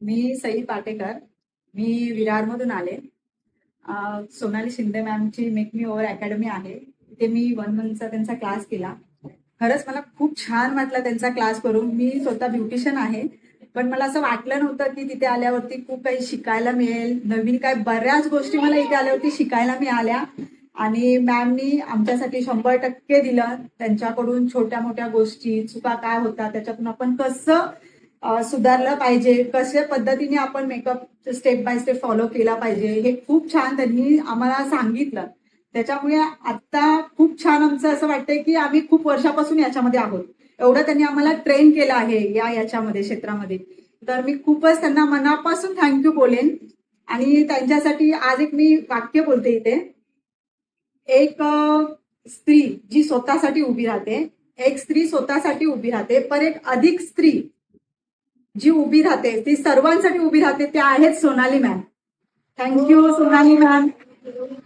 मी सई पाटेकर. मी विरारमधून आले. सोनाली शिंदे मॅमची मेक मी ओव्हर अकॅडमी आहे. तिथे मी 1 मंथचा त्यांचा क्लास केला. खरंच मला खूप छान वाटला त्यांचा क्लास करून. मी स्वतः ब्युटिशियन आहे, पण मला असं वाटलं नव्हतं की तिथे आल्यावरती खूप काही शिकायला मिळेल. नवीन काय बऱ्याच गोष्टी मला इथे आल्यावरती शिकायला मिळाल्या. आणि मॅमनी आमच्यासाठी 100% दिलं. त्यांच्याकडून छोट्या मोठ्या गोष्टी, चुका काय होतात, त्याच्यातून आपण कसं सुधारलं पाहिजे, कशा पद्धतीने आपण makeup step by step follow केला पाहिजे, हे खूप छान त्यांनी आम्हाला सांगितलं. त्याच्यामुळे आता खूप छान आमचं असं वाटतंय की आम्ही खूप वर्षापासून याच्यामध्ये आहोत. एवढं त्यांनी आम्हाला ट्रेन केलं आहे याच्यामध्ये क्षेत्रामध्ये. तर मी खूपच त्यांना मनापासून थँक्यू बोलेन. आणि त्यांच्यासाठी आज एक मी वाक्य बोलते इथे. एक स्त्री जी स्वतःसाठी उभी राहते, एक स्त्री स्वतःसाठी उभी राहते, पण एक अधिक स्त्री जी उभी राहते ती सर्वांसाठी उभी राहते, त्या आहेत Sonali ma'am. Thank you Sonali ma'am.